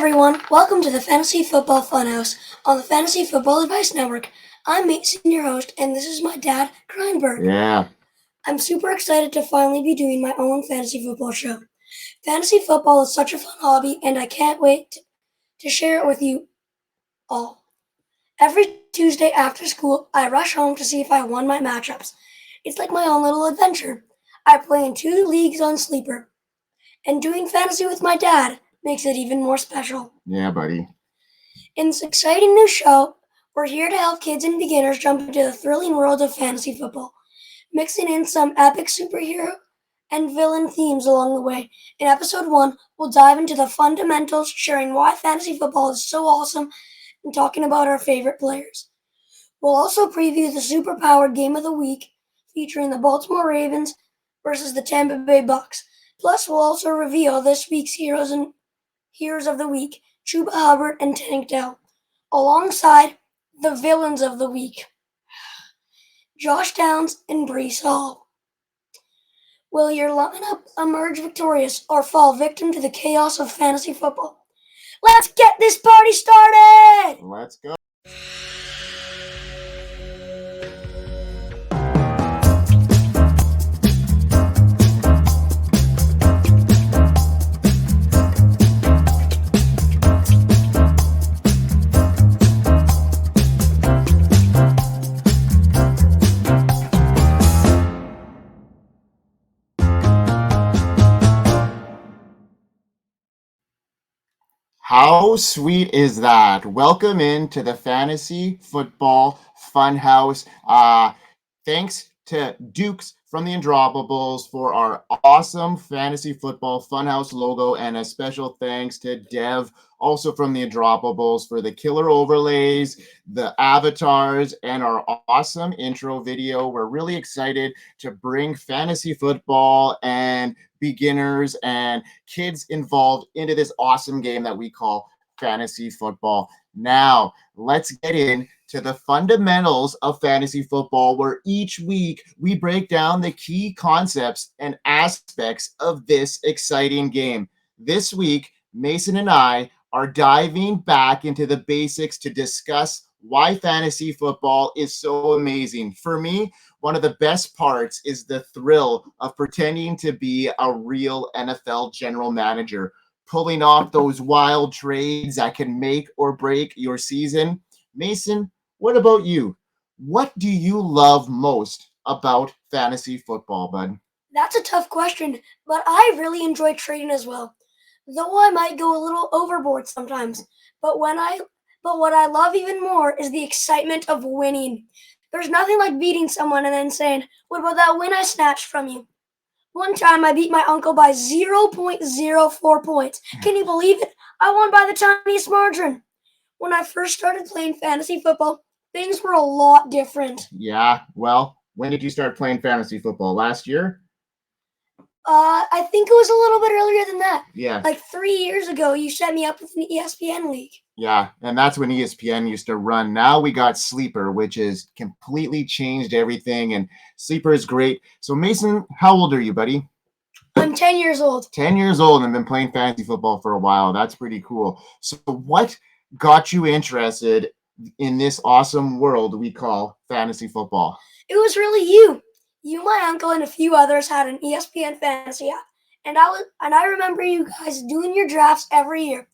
everyone, welcome to the Fantasy Football Funhouse on the Fantasy Football Advice Network. I'm Mason, your host, and this is my dad, Grindberg. Yeah. I'm super excited to finally be doing my own fantasy football show. Fantasy football is such a fun hobby, and I can't wait to share it with you all. Every Tuesday after school, I rush home to see if I won my matchups. It's like my own little adventure. I play in 2 leagues on Sleeper, and doing fantasy with my dad makes it even more special. Yeah, buddy. In this exciting new show, we're here to help kids and beginners jump into the thrilling world of fantasy football, mixing in some epic superhero and villain themes along the way. In episode 1, we'll dive into the fundamentals, sharing why fantasy football is so awesome and talking about our favorite players. We'll also preview the Superpowered Game of the Week, featuring the Baltimore Ravens versus the Tampa Bay Bucs. Plus, we'll also reveal this week's heroes of the week, Chuba, Hubbard, and Dell, alongside the villains of the week, Downs and Breece Hall. Will your lineup emerge victorious or fall victim to the chaos of fantasy football? Let's get this party started! Let's go. How sweet is that? Welcome into the Fantasy Football Funhouse. Thanks to Dukes from the Undroppables for our awesome Fantasy Football Funhouse logo, and a special thanks to Dev, also from the Undroppables, for the killer overlays, the avatars, and our awesome intro video. We're really excited to bring fantasy football and beginners and kids involved into this awesome game that we call fantasy football. Now, let's get into the fundamentals of fantasy football, where each week we break down the key concepts and aspects of this exciting game. This week, Mason and I are diving back into the basics to discuss why fantasy football is so amazing. For me, one of the best parts is the thrill of pretending to be a real NFL general manager, pulling off those wild trades that can make or break your season. Mason, what about you? What do you love most about fantasy football, bud? That's a tough question, but I really enjoy trading as well. Though I might go a little overboard sometimes. But what I love even more is the excitement of winning. There's nothing like beating someone and then saying, "What about that win I snatched from you?" One time I beat my uncle by 0.04 points. Can you believe it? I won by the tiniest margin. When I first started playing fantasy football, things were a lot different. Yeah, well, when did you start playing fantasy football? Last year? I think it was a little bit earlier than that. Yeah. Like 3 years ago, you set me up with an ESPN league. Yeah, and that's when ESPN used to run. Now we got Sleeper, which has completely changed everything, and Sleeper is great. So Mason, how old are you, buddy? I'm 10 years old. 10 years old and been playing fantasy football for a while. That's pretty cool. So what got you interested in this awesome world we call fantasy football? It was really you. You, my uncle, and a few others had an ESPN fantasy app, and I remember you guys doing your drafts every year.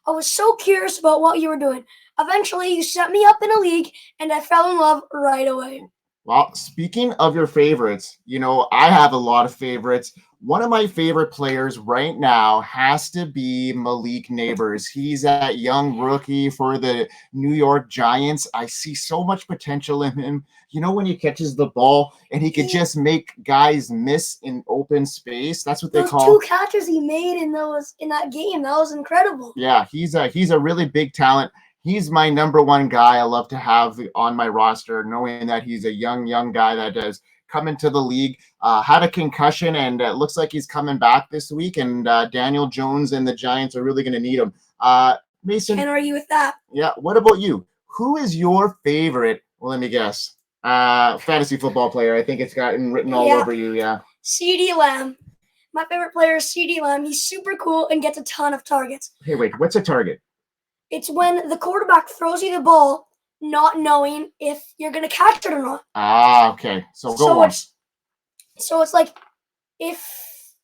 I was so curious about what you were doing. Eventually, you set me up in a league, and I fell in love right away. Well, speaking of your favorites, I have a lot of favorites. One of my favorite players right now has to be Malik Neighbors. He's that young rookie for the New York Giants. I see so much potential in him. When he catches the ball and he could just make guys miss in open space. That's what they call those 2 catches he made in that game. That was incredible. Yeah, he's a really big talent. He's my number one guy I love to have on my roster, knowing that he's a young guy that has come into the league, had a concussion, and it looks like he's coming back this week, and Daniel Jones and the Giants are really going to need him. Mason. Can't argue with that. Yeah, what about you? Who is your favorite, well, let me guess, fantasy football player? I think it's gotten written all over you, yeah. CeeDee Lamb. My favorite player is CeeDee Lamb. He's super cool and gets a ton of targets. Hey, wait, what's a target? It's when the quarterback throws you the ball, not knowing if you're going to catch it or not. Ah, okay. So go on. It's like if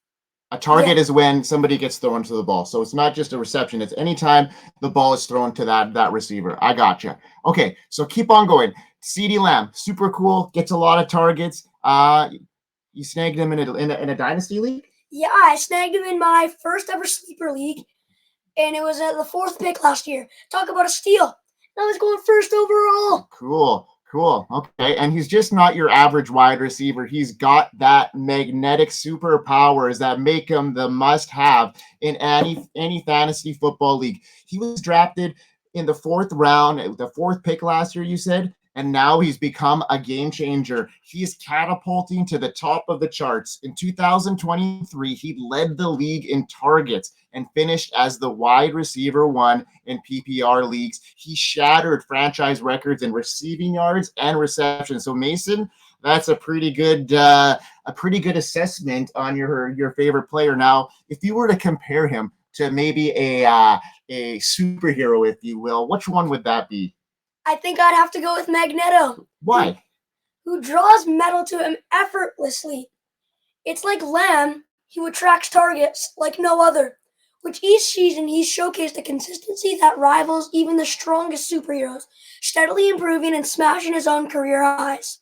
a target is when somebody gets thrown to the ball. So it's not just a reception. It's anytime the ball is thrown to that receiver. I gotcha. Okay, so keep on going. CeeDee Lamb, super cool, gets a lot of targets. You snagged him in a dynasty league? Yeah, I snagged him in my first ever sleeper league, and it was at the 4th pick last year. Talk about a steal. I was going first overall. Cool. Okay, and he's just not your average wide receiver. He's got that magnetic superpowers that make him the must-have in any fantasy football league. He was drafted in the 4th round, the 4th pick last year, you said, and now he's become a game changer. He's catapulting to the top of the charts. In 2023, he led the league in targets and finished as the wide receiver 1 in PPR leagues. He shattered franchise records in receiving yards and receptions. So Mason, that's a pretty good assessment on your favorite player. Now, if you were to compare him to maybe a superhero, if you will, which one would that be? I think I'd have to go with Magneto. Why? Who draws metal to him effortlessly. It's like Lamb, who attracts targets like no other, which each season he's showcased a consistency that rivals even the strongest superheroes, steadily improving and smashing his own career highs.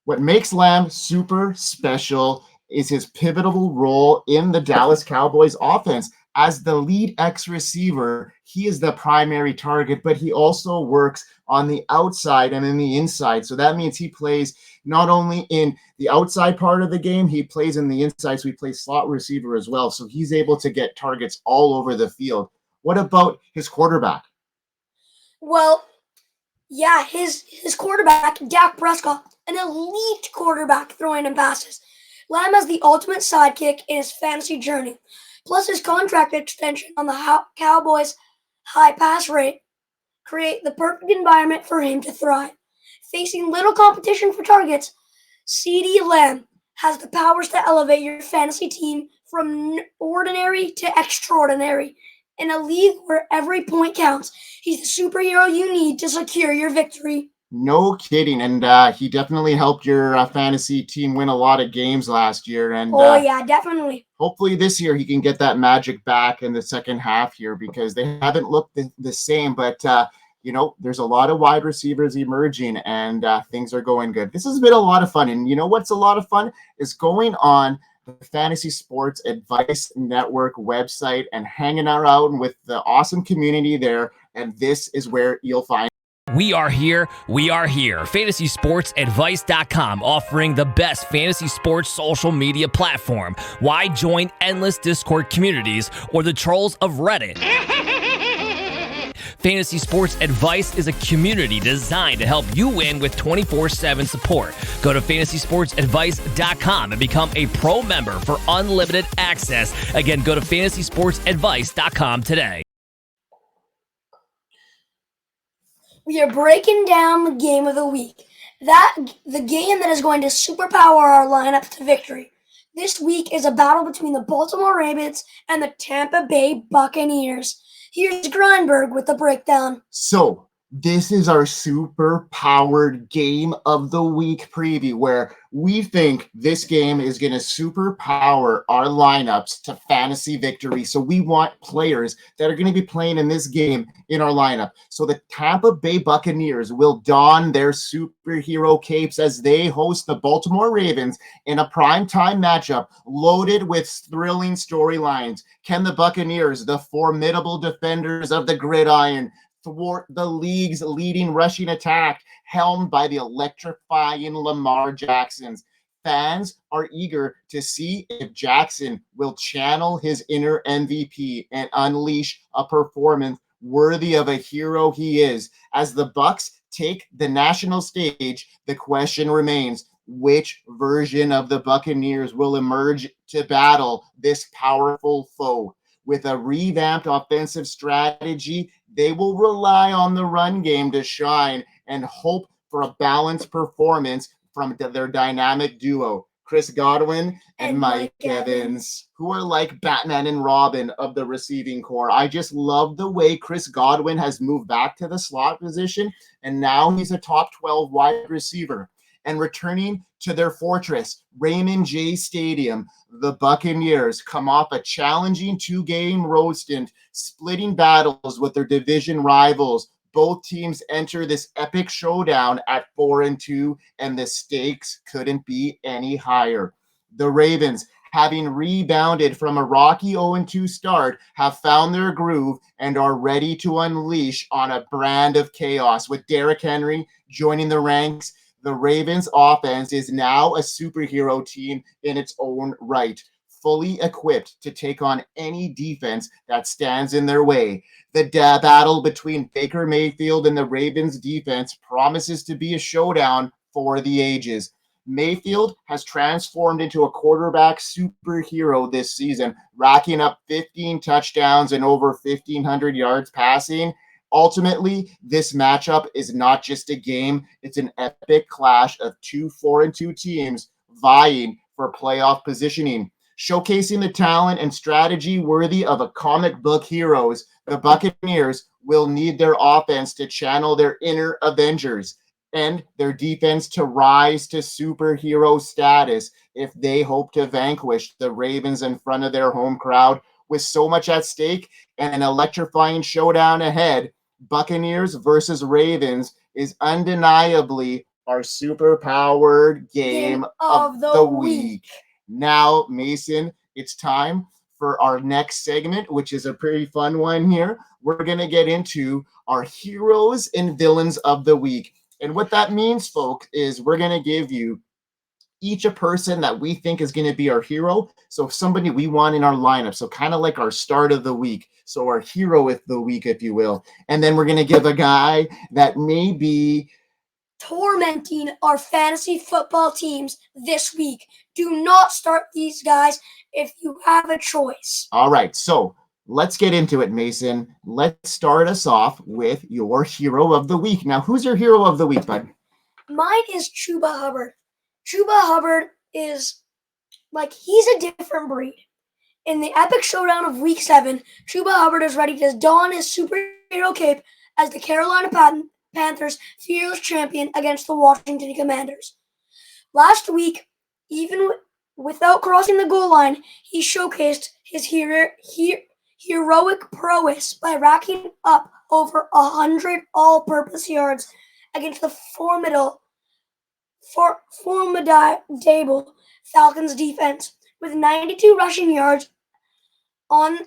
What makes Lamb super special is his pivotal role in the Dallas Cowboys offense. As the lead X receiver, he is the primary target, but he also works on the outside and in the inside. So that means he plays not only in the outside part of the game, he plays in the inside. So he plays slot receiver as well. So he's able to get targets all over the field. What about his quarterback? Well, yeah, his quarterback, Dak Prescott, an elite quarterback throwing him passes. Lamb has the ultimate sidekick in his fantasy journey. Plus his contract extension on the Cowboys' high pass rate create the perfect environment for him to thrive. Facing little competition for targets, CeeDee Lamb has the powers to elevate your fantasy team from ordinary to extraordinary. In a league where every point counts, he's the superhero you need to secure your victory. No kidding. And he definitely helped your fantasy team win a lot of games last year. And yeah, definitely. Hopefully this year he can get that magic back in the second half here, because they haven't looked the same. But, there's a lot of wide receivers emerging, and things are going good. This has been a lot of fun. And you know what's a lot of fun is going on the Fantasy Sports Advice Network website and hanging out with the awesome community there. And this is where you'll find. We are here. FantasySportsAdvice.com, offering the best fantasy sports social media platform. Why join endless Discord communities or the trolls of Reddit? Fantasy Sports Advice is a community designed to help you win with 24/7 support. Go to FantasySportsAdvice.com and become a pro member for unlimited access. Again, go to FantasySportsAdvice.com today. We are breaking down the game of the week. The game that is going to superpower our lineup to victory. This week is a battle between the Baltimore Ravens and the Tampa Bay Buccaneers. Here's Grindberg with the breakdown. So this is our super powered game of the week preview, where we think this game is going to super power our lineups to fantasy victory. So we want players that are going to be playing in this game in our lineup. So the Tampa Bay Buccaneers will don their superhero capes as they host the Baltimore Ravens in a primetime matchup loaded with thrilling storylines. Can the Buccaneers, the formidable defenders of the gridiron, thwart the league's leading rushing attack, helmed by the electrifying Lamar Jacksons? Fans are eager to see if Jackson will channel his inner MVP and unleash a performance worthy of a hero he is. As the Bucs take the national stage, the question remains, which version of the Buccaneers will emerge to battle this powerful foe? With a revamped offensive strategy, they will rely on the run game to shine and hope for a balanced performance from their dynamic duo. Chris Godwin, and Mike Evans. Evans, who are like Batman and Robin of the receiving core. I just love the way Chris Godwin has moved back to the slot position, and now he's a top 12 wide receiver. And returning to their fortress, Raymond J. Stadium, the Buccaneers come off a challenging 2-game road stint, splitting battles with their division rivals. Both teams enter this epic showdown at 4-2, and the stakes couldn't be any higher. The Ravens, having rebounded from a rocky 0-2 start, have found their groove and are ready to unleash on a brand of chaos. With Derrick Henry joining the ranks, the Ravens offense is now a superhero team in its own right, fully equipped to take on any defense that stands in their way. The battle between Baker Mayfield and the Ravens defense promises to be a showdown for the ages. Mayfield has transformed into a quarterback superhero this season, racking up 15 touchdowns and over 1,500 yards passing. Ultimately, this matchup is not just a game, it's an epic clash of two 4-2 teams vying for playoff positioning. Showcasing the talent and strategy worthy of a comic book heroes, the Buccaneers will need their offense to channel their inner Avengers and their defense to rise to superhero status if they hope to vanquish the Ravens in front of their home crowd. With so much at stake and an electrifying showdown ahead, Buccaneers versus Ravens is undeniably our superpowered game of the week. Now, Mason, it's time for our next segment, which is a pretty fun one here. We're going to get into our heroes and villains of the week. And what that means, folks, is we're going to give you each a person that we think is going to be our hero. So somebody we want in our lineup. So kind of like our start of the week. So our hero of the week, if you will. And then we're going to give a guy that may be tormenting our fantasy football teams this week. Do not start these guys if you have a choice. All right, so let's get into it, Mason. Let's start us off with your hero of the week. Now, who's your hero of the week, bud? Mine is Chuba Hubbard. Chuba Hubbard is he's a different breed. In the epic showdown of Week 7, Chuba Hubbard is ready to don his superhero cape as the Carolina Panthers' fearless champion against the Washington Commanders. Last week, even without crossing the goal line, he showcased his heroic prowess by racking up over 100 all-purpose yards against the formidable Falcons defense. With 92 rushing yards on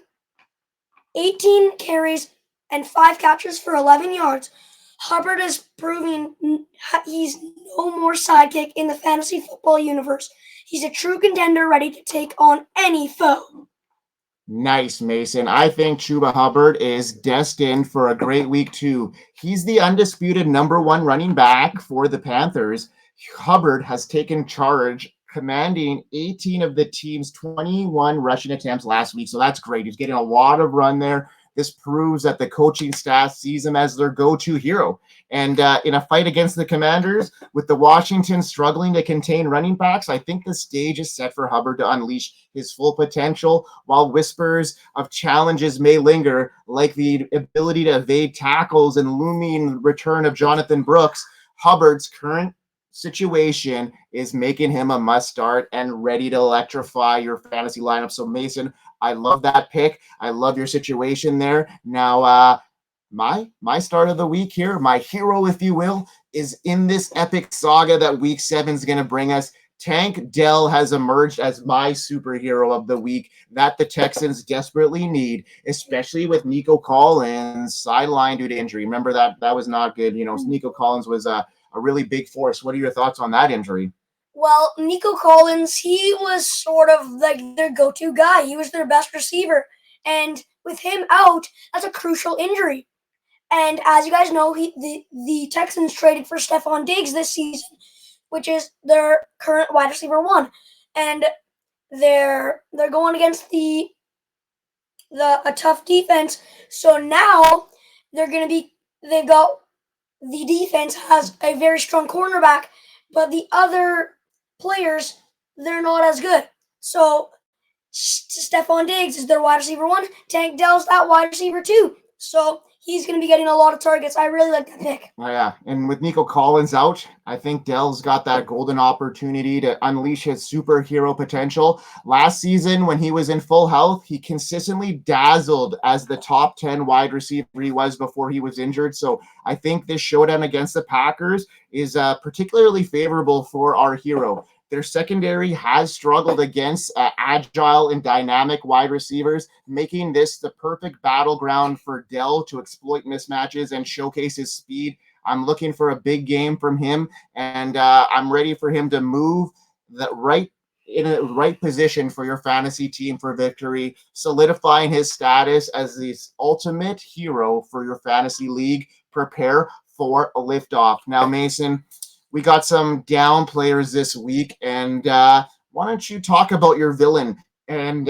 18 carries and 5 catches for 11 yards, Hubbard is proving he's no more sidekick in the fantasy football universe. He's a true contender ready to take on any foe. Nice, Mason. I think Chuba Hubbard is destined for a great week 2. He's the undisputed number 1 running back for the Panthers. Hubbard has taken charge, commanding 18 of the team's 21 rushing attempts last week. So that's great. He's getting a lot of run there. This proves that the coaching staff sees him as their go-to hero. And in a fight against the Commanders, with the Washington struggling to contain running backs, I think the stage is set for Hubbard to unleash his full potential. While whispers of challenges may linger, like the ability to evade tackles and looming return of Jonathan Brooks, Hubbard's current situation is making him a must start and ready to electrify your fantasy lineup. So Mason, I love that pick. I love your situation there. Now, my start of the week here, my hero, if you will, is in this epic saga that Week 7 is going to bring us. Tank Dell has emerged as my superhero of the week that the Texans desperately need, especially with Nico Collins sidelined due to injury. Remember that was not good. You know, Nico Collins was a really big force. What are your thoughts on that injury? Well, Nico Collins, he was sort of like their go-to guy. He was their best receiver. And with him out, that's a crucial injury. And as you guys know, the Texans traded for Stephon Diggs this season, which is their current wide receiver 1. And they're going against a tough defense. So now the defense has a very strong cornerback, but the other players they're not as good. So Stephon Diggs is their wide receiver 1. Tank Dell's that wide receiver 2. So he's going to be getting a lot of targets. I really like that pick. Oh, yeah, and with Nico Collins out, I think Dell's got that golden opportunity to unleash his superhero potential. Last season, when he was in full health, he consistently dazzled as the top 10 wide receiver he was before he was injured. So I think this showdown against the Packers is particularly favorable for our hero. Their secondary has struggled against agile and dynamic wide receivers, making this the perfect battleground for Dell to exploit mismatches and showcase his speed. I'm looking for a big game from him, and I'm ready for him to move in a right position for your fantasy team for victory, solidifying his status as the ultimate hero for your fantasy league. Prepare for a liftoff. Now, Mason, we got some down players this week, and why don't you talk about your villain and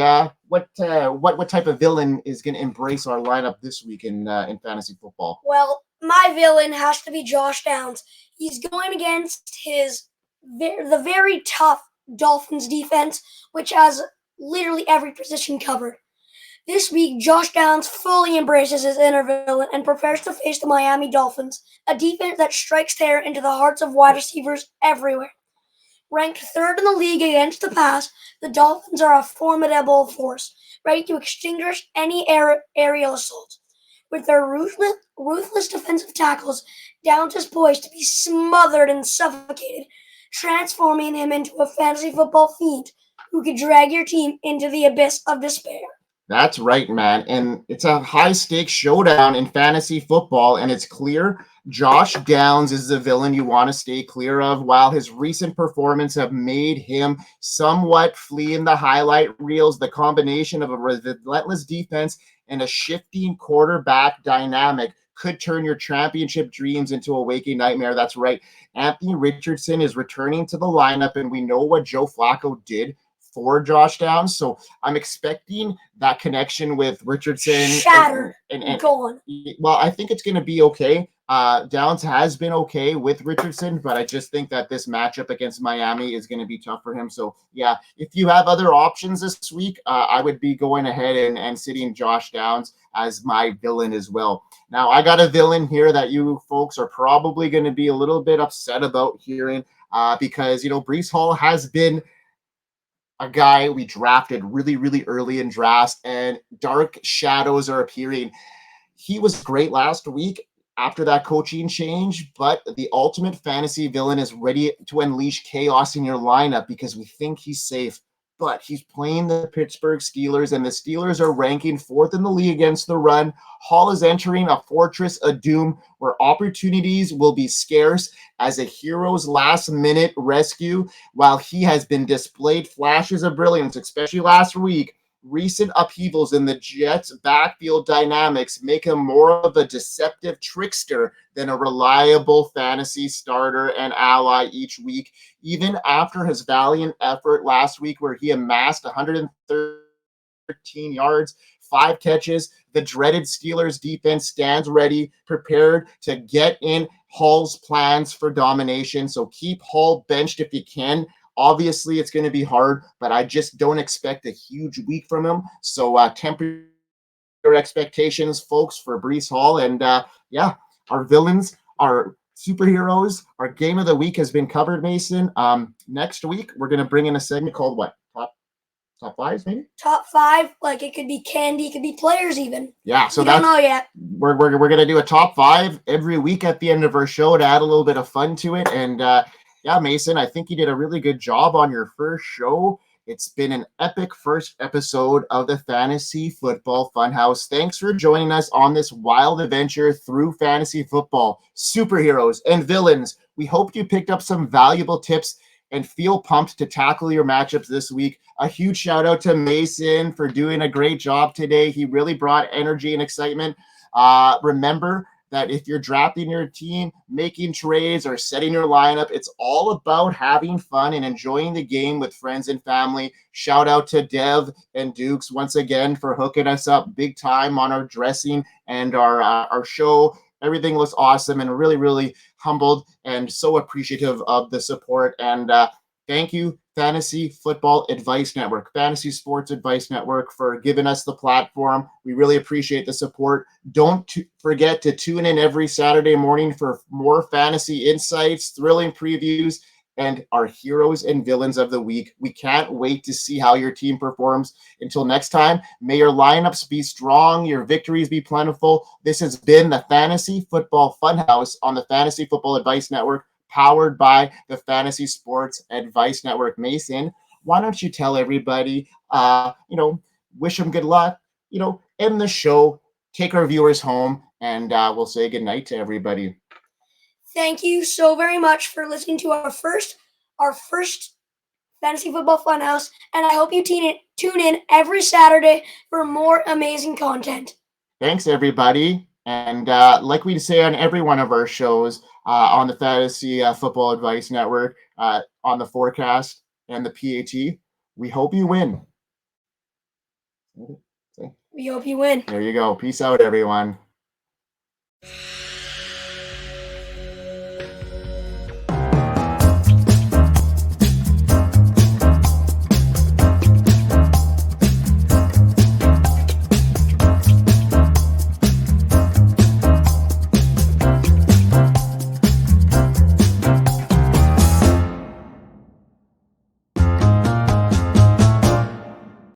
what type of villain is going to embrace our lineup this week in fantasy football? Well, my villain has to be Josh Downs. He's going against the very tough Dolphins defense, which has literally every position covered. This week, Josh Downs fully embraces his inner villain and prepares to face the Miami Dolphins, a defense that strikes terror into the hearts of wide receivers everywhere. Ranked 3rd in the league against the pass, the Dolphins are a formidable force, ready to extinguish any aerial assault. With their ruthless defensive tackles, Downs is poised to be smothered and suffocated, transforming him into a fantasy football fiend who could drag your team into the abyss of despair. That's right, man. And it's a high-stakes showdown in fantasy football, and it's clear Josh Downs is the villain you want to stay clear of. While his recent performance have made him somewhat flee in the highlight reels, the combination of a relentless defense and a shifting quarterback dynamic could turn your championship dreams into a waking nightmare. That's right. Anthony Richardson is returning to the lineup, and we know what Joe Flacco did for Josh Downs. So I'm expecting that connection with Richardson. Shattered. Gone. Well, I think it's going to be okay. Downs has been okay with Richardson, but I just think that this matchup against Miami is going to be tough for him. So, yeah, if you have other options this week, I would be going ahead and sitting Josh Downs as my villain as well. Now, I got a villain here that you folks are probably going to be a little bit upset about hearing because, Breece Hall has been a guy we drafted really, really early in drafts, and dark shadows are appearing. He was great last week after that coaching change, but the ultimate fantasy villain is ready to unleash chaos in your lineup because we think he's safe. But he's playing the Pittsburgh Steelers, and the Steelers are ranking 4th in the league against the run. Hall is entering a fortress of doom where opportunities will be scarce as a hero's last-minute rescue. While he has been displayed flashes of brilliance, especially last week, recent upheavals in the Jets' backfield dynamics make him more of a deceptive trickster than a reliable fantasy starter and ally each week. Even after his valiant effort last week where he amassed 113 yards, 5 catches, the dreaded Steelers defense stands ready, prepared to get in Hall's plans for domination. So keep Hall benched if you can. Obviously, it's going to be hard, but I just don't expect a huge week from him. So temper your expectations, folks, for Breece Hall. And yeah, our villains, our superheroes, our game of the week has been covered, Mason. Next week, we're going to bring in a segment called what? Top fives, maybe? Top 5, like it could be candy, it could be players even. Yeah, so we don't know yet. We're going to do a top 5 every week at the end of our show to add a little bit of fun to it. And yeah, Mason, I think you did a really good job on your first show. It's been an epic first episode of the Fantasy Football Funhouse. Thanks for joining us on this wild adventure through fantasy football, superheroes, and villains. We hope you picked up some valuable tips and feel pumped to tackle your matchups this week. A huge shout out to Mason for doing a great job today. He really brought energy and excitement. Remember that if you're drafting your team, making trades, or setting your lineup, it's all about having fun and enjoying the game with friends and family. Shout out to Dev and Dukes once again for hooking us up big time on our dressing and our show. Everything was awesome and really, really humbled and so appreciative of the support. And thank you Fantasy Football Advice Network, Fantasy Sports Advice Network, for giving us the platform. We really appreciate the support. Don't forget to tune in every Saturday morning for more fantasy insights, thrilling previews, and our heroes and villains of the week. We can't wait to see how your team performs. Until next time, may your lineups be strong, your victories be plentiful. This has been the Fantasy Football Funhouse on the Fantasy Football Advice Network, powered by the Fantasy Sports Advice Network. Mason, why don't you tell everybody, wish them good luck, end the show, take our viewers home, and we'll say goodnight to everybody. Thank you so very much for listening to our first Fantasy Football Funhouse, and I hope you tune in every Saturday for more amazing content. Thanks, everybody. And like we say on every one of our shows on the Fantasy Football Advice Network, on the forecast and the PAT, we hope you win. We hope you win. There you go. Peace out, everyone.